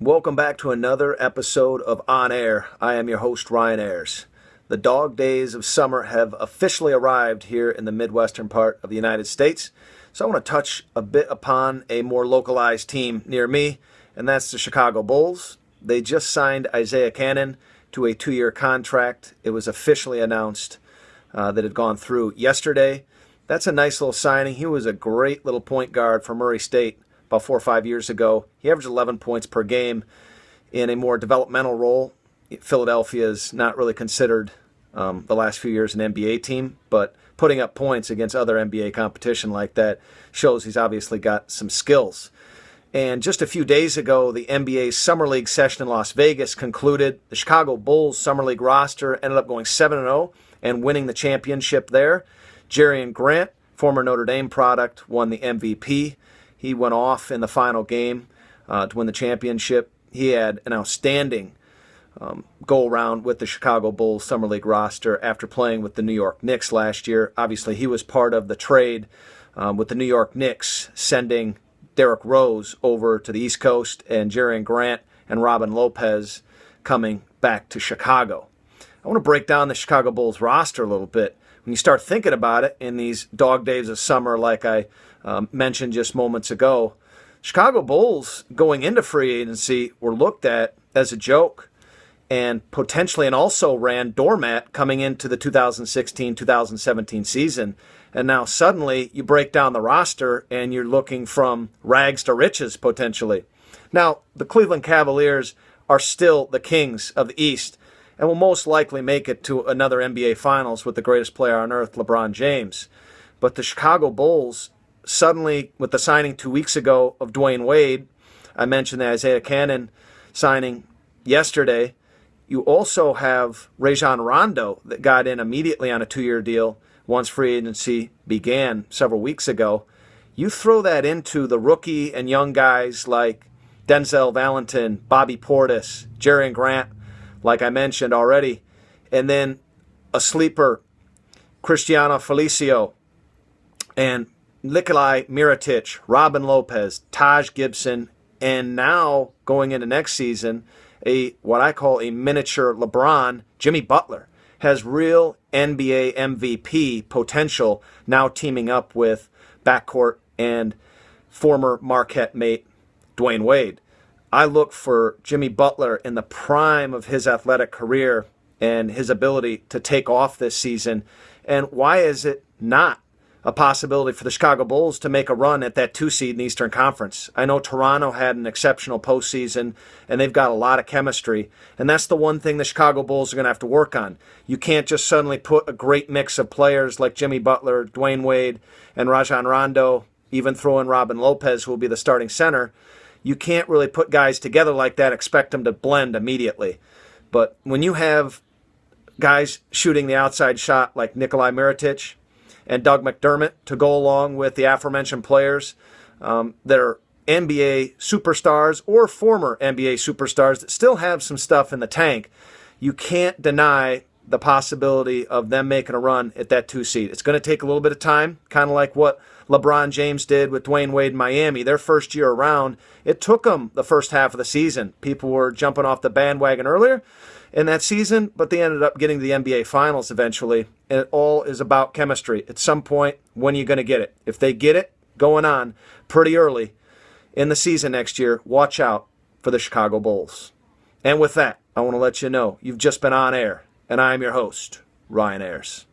Welcome back to another episode of On-Ayer. I am your host, Ryan Ayers. The dog days of summer have officially arrived here in the Midwestern part of the United States, so I want to touch a bit upon a more localized team near me, and that's the Chicago Bulls. They just signed Isaiah Canaan to a 2-year contract. It was officially announced that it had gone through yesterday. That's a nice little signing. He was a great little point guard for Murray State about 4 or 5 years ago. He averaged 11 points per game in a more developmental role. Philadelphia is not really considered the last few years an NBA team, but putting up points against other NBA competition like that shows he's obviously got some skills. And just a few days ago, the NBA's Summer League session in Las Vegas concluded. The Chicago Bulls Summer League roster ended up going 7-0 and winning the championship there. Jerian Grant, former Notre Dame product, won the MVP. He went off in the final game to win the championship. He had an outstanding go-around with the Chicago Bulls Summer League roster after playing with the New York Knicks last year. Obviously, he was part of the trade with the New York Knicks sending Derrick Rose over to the East Coast and Jerian Grant and Robin Lopez coming back to Chicago. I want to break down the Chicago Bulls roster a little bit. When you start thinking about it in these dog days of summer, like I mentioned just moments ago, Chicago Bulls going into free agency were looked at as a joke and potentially and also ran doormat coming into the 2016-2017 season. And now suddenly you break down the roster and you're looking from rags to riches potentially. Now, the Cleveland Cavaliers are still the kings of the East and will most likely make it to another NBA Finals with the greatest player on earth, LeBron James. But the Chicago Bulls, suddenly, with the signing 2 weeks ago of Dwayne Wade, I mentioned the Isaiah Canaan signing yesterday. You also have Rajon Rondo that got in immediately on a 2-year deal once free agency began several weeks ago. You throw that into the rookie and young guys like Denzel Valentin, Bobby Portis, Jerian Grant, like I mentioned already, and then a sleeper, Cristiano Felicio, and Nikolai Mirotic, Robin Lopez, Taj Gibson, and now going into next season, what I call a miniature LeBron, Jimmy Butler, has real NBA MVP potential now teaming up with backcourt and former Marquette mate Dwayne Wade. I look for Jimmy Butler in the prime of his athletic career and his ability to take off this season. And why is it not a possibility for the Chicago Bulls to make a run at that 2 seed in the Eastern Conference? I know Toronto had an exceptional postseason, and they've got a lot of chemistry. And that's the one thing the Chicago Bulls are going to have to work on. You can't just suddenly put a great mix of players like Jimmy Butler, Dwayne Wade, and Rajon Rondo, even throw in Robin Lopez, who will be the starting center. You can't really put guys together like that, expect them to blend immediately. But when you have guys shooting the outside shot like Nikolai Mirotic and Doug McDermott to go along with the aforementioned players that are NBA superstars or former NBA superstars that still have some stuff in the tank, you can't deny the possibility of them making a run at that 2 seed. It's going to take a little bit of time, kind of like what LeBron James did with Dwayne Wade in Miami. Their first year around, it took them the first half of the season. People were jumping off the bandwagon earlier in that season, but they ended up getting to the NBA Finals eventually. And it all is about chemistry. At some point, when are you going to get it? If they get it going on pretty early in the season next year, watch out for the Chicago Bulls. And with that, I want to let you know you've just been on air, and I am your host, Ryan Ayers.